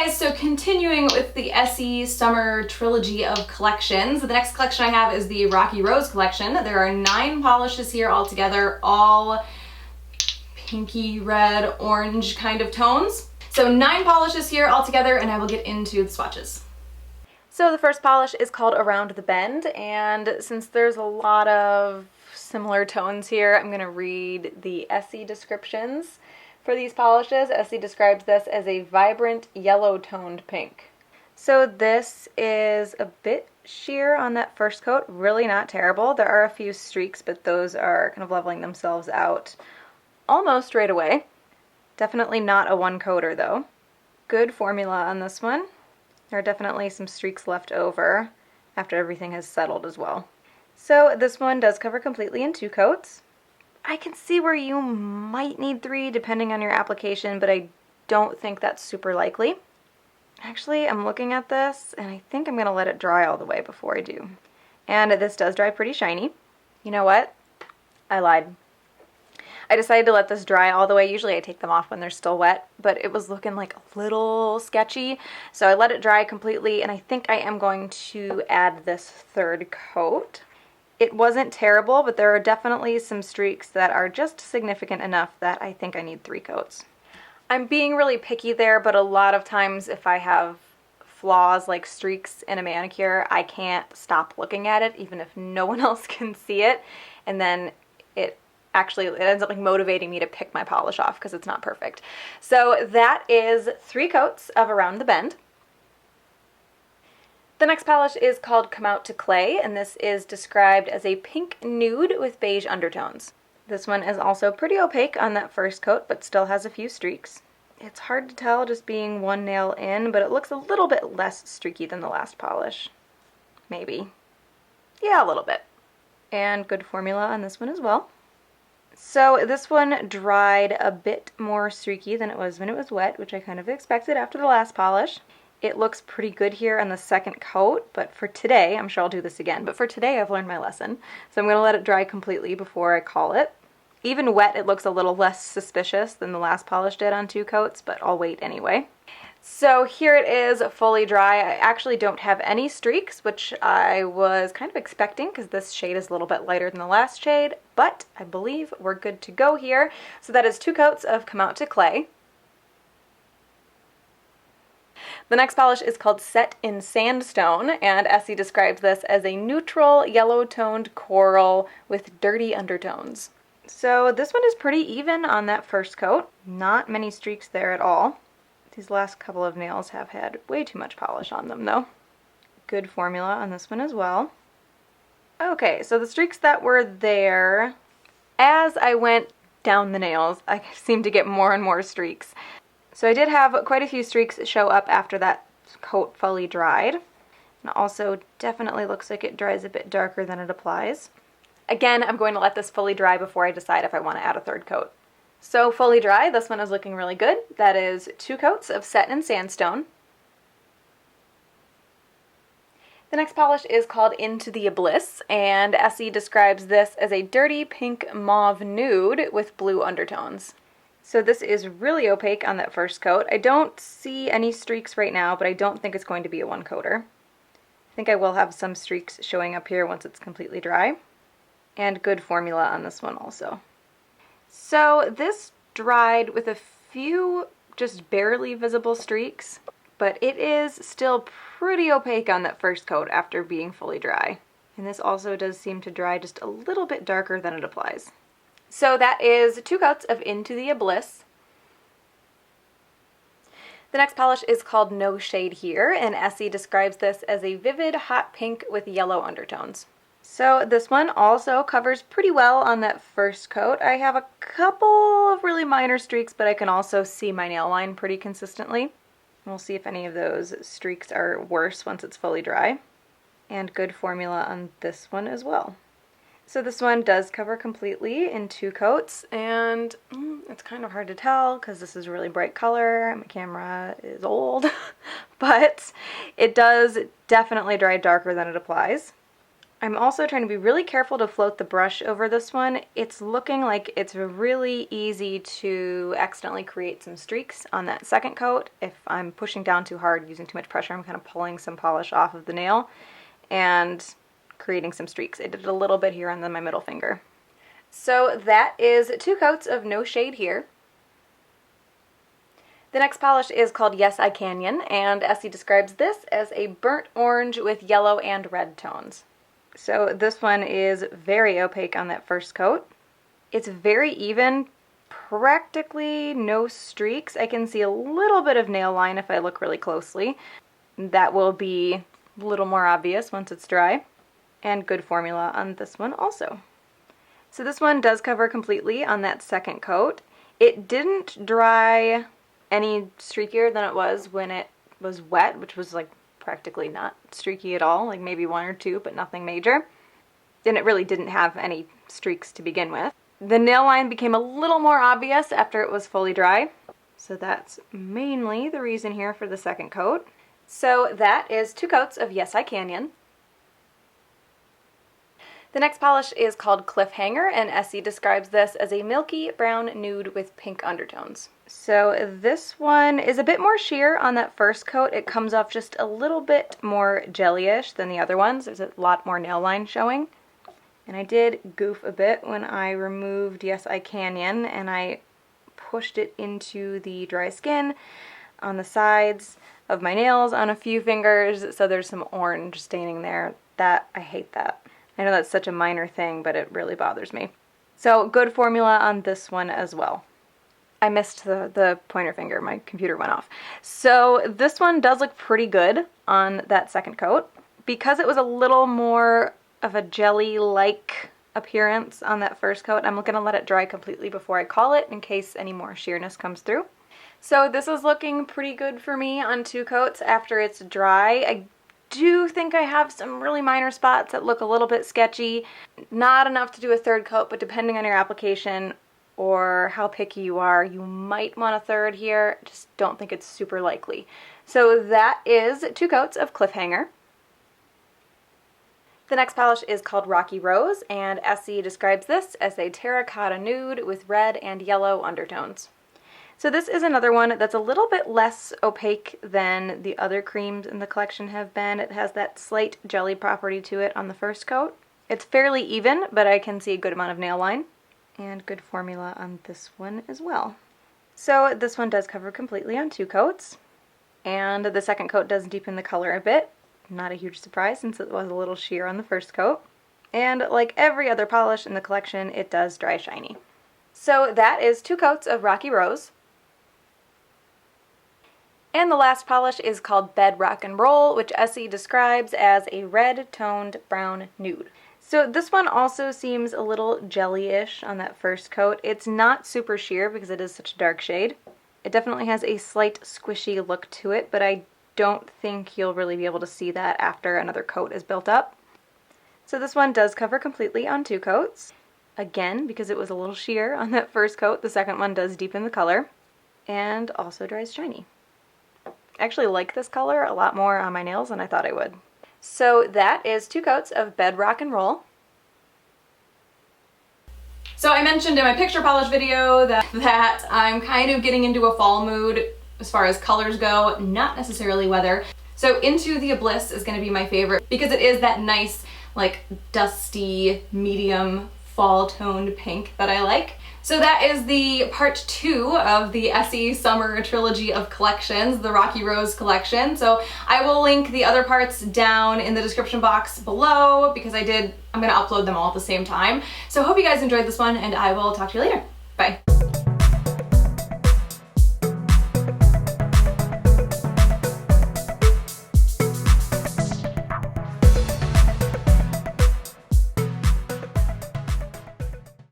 guys, so continuing with the Essie summer trilogy of collections, the next collection I have is the Rocky Rose collection. There are 9 polishes here altogether, all pinky red, orange kind of tones. So 9 polishes here altogether, and I will get into the swatches. So the first polish is called Around the Bend, and since there's a lot of similar tones here, I'm going to read the Essie descriptions. For these polishes, Essie describes this as a vibrant yellow-toned pink. So this is a bit sheer on that first coat, really not terrible. There are a few streaks, but those are kind of leveling themselves out almost right away. Definitely not a one-coater though. Good formula on this one. There are definitely some streaks left over after everything has settled as well. So this one does cover completely in 2 coats. I can see where you might need 3 depending on your application, but I don't think that's super likely. Actually, I'm looking at this and I think I'm going to let it dry all the way before I do. And this does dry pretty shiny. You know what? I lied. I decided to let this dry all the way. Usually I take them off when they're still wet, but it was looking like a little sketchy. So I let it dry completely, and I think I am going to add this 3rd coat. It wasn't terrible, but there are definitely some streaks that are just significant enough that I think I need 3 coats. I'm being really picky there, but a lot of times if I have flaws like streaks in a manicure, I can't stop looking at it even if no one else can see it, and then it ends up like motivating me to pick my polish off because it's not perfect. So that is 3 coats of Around the Bend. The next polish is called Come Out to Clay, and this is described as a pink nude with beige undertones. This one is also pretty opaque on that first coat, but still has a few streaks. It's hard to tell just being 1 nail in, but it looks a little bit less streaky than the last polish. Maybe. Yeah, a little bit. And good formula on this one as well. So this one dried a bit more streaky than it was when it was wet, which I kind of expected after the last polish. It looks pretty good here on the 2nd coat, but for today, I'm sure I'll do this again, but for today I've learned my lesson. So I'm going to let it dry completely before I call it. Even wet, it looks a little less suspicious than the last polish did on 2 coats, but I'll wait anyway. So here it is fully dry. I actually don't have any streaks, which I was kind of expecting because this shade is a little bit lighter than the last shade, but I believe we're good to go here. So that is 2 coats of Come Out to Clay. The next polish is called Set in Sandstone, and Essie describes this as a neutral yellow-toned coral with dirty undertones. So this one is pretty even on that first coat. Not many streaks there at all. These last couple of nails have had way too much polish on them though. Good formula on this one as well. Okay, so the streaks that were there, as I went down the nails, I seemed to get more and more streaks. So I did have quite a few streaks show up after that coat fully dried. And also definitely looks like it dries a bit darker than it applies. Again, I'm going to let this fully dry before I decide if I want to add a 3rd coat. So fully dry, this one is looking really good. That is 2 coats of Set in Sandstone. The next polish is called Into the A-bliss, and Essie describes this as a dirty pink mauve nude with blue undertones. So this is really opaque on that first coat. I don't see any streaks right now, but I don't think it's going to be a 1-coater. I think I will have some streaks showing up here once it's completely dry. And good formula on this one also. So this dried with a few just barely visible streaks, but it is still pretty opaque on that first coat after being fully dry. And this also does seem to dry just a little bit darker than it applies. So that is 2 coats of Into the A-bliss. The next polish is called No Shade Here, and Essie describes this as a vivid hot pink with yellow undertones. So this one also covers pretty well on that first coat. I have a couple of really minor streaks, but I can also see my nail line pretty consistently. We'll see if any of those streaks are worse once it's fully dry. And good formula on this one as well. So this one does cover completely in 2 coats, and it's kind of hard to tell because this is a really bright color. My camera is old, but it does definitely dry darker than it applies. I'm also trying to be really careful to float the brush over this one. It's looking like it's really easy to accidentally create some streaks on that second coat. If I'm pushing down too hard, using too much pressure, I'm kind of pulling some polish off of the nail and creating some streaks. I did a little bit here on my middle finger. So that is 2 coats of No Shade here. The next polish is called Yes I Canyon, and Essie describes this as a burnt orange with yellow and red tones. So this one is very opaque on that first coat. It's very even, practically no streaks. I can see a little bit of nail line if I look really closely. That will be a little more obvious once it's dry. And good formula on this one also. So this one does cover completely on that second coat. It didn't dry any streakier than it was when it was wet, which was like practically not streaky at all, like maybe 1 or 2, but nothing major. And it really didn't have any streaks to begin with. The nail line became a little more obvious after it was fully dry. So that's mainly the reason here for the second coat. So that is 2 coats of Yes I Canyon. The next polish is called Cliffhanger, and Essie describes this as a milky brown nude with pink undertones. So this one is a bit more sheer on that first coat. It comes off just a little bit more jellyish than the other ones. There's a lot more nail line showing. And I did goof a bit when I removed Yes I Canyon and I pushed it into the dry skin on the sides of my nails on a few fingers, so there's some orange staining there. I hate that. I know that's such a minor thing, but it really bothers me. So good formula on this one as well. I missed the pointer finger, my computer went off. So this one does look pretty good on that second coat. Because it was a little more of a jelly-like appearance on that first coat, I'm going to let it dry completely before I call it in case any more sheerness comes through. So this is looking pretty good for me on 2 coats after it's dry. I do think I have some really minor spots that look a little bit sketchy. Not enough to do a 3rd coat, but depending on your application or how picky you are, you might want a 3rd here. Just don't think it's super likely. So that is 2 coats of Cliffhanger. The next polish is called Rocky Rose, and Essie describes this as a terracotta nude with red and yellow undertones. So this is another one that's a little bit less opaque than the other creams in the collection have been. It has that slight jelly property to it on the first coat. It's fairly even, but I can see a good amount of nail line. And good formula on this one as well. So this one does cover completely on 2 coats. And the second coat does deepen the color a bit. Not a huge surprise since it was a little sheer on the first coat. And like every other polish in the collection, it does dry shiny. So that is 2 coats of Rocky Rose. And the last polish is called Bed Rock and Roll, which Essie describes as a red-toned brown nude. So this one also seems a little jelly-ish on that first coat. It's not super sheer because it is such a dark shade. It definitely has a slight squishy look to it, but I don't think you'll really be able to see that after another coat is built up. So this one does cover completely on 2 coats. Again, because it was a little sheer on that first coat, the second one does deepen the color and also dries shiny. I actually like this color a lot more on my nails than I thought I would. So that is 2 coats of Bed Rock and Roll. So I mentioned in my picture polish video that I'm kind of getting into a fall mood as far as colors go, not necessarily weather. So Into the A-bliss is going to be my favorite because it is that nice, like dusty, medium fall toned pink that I like. So that is the part 2 of the Essie Summer Trilogy of collections, the Rocky Rose collection. So I will link the other parts down in the description box below because I'm gonna upload them all at the same time. So hope you guys enjoyed this one and I will talk to you later. Bye.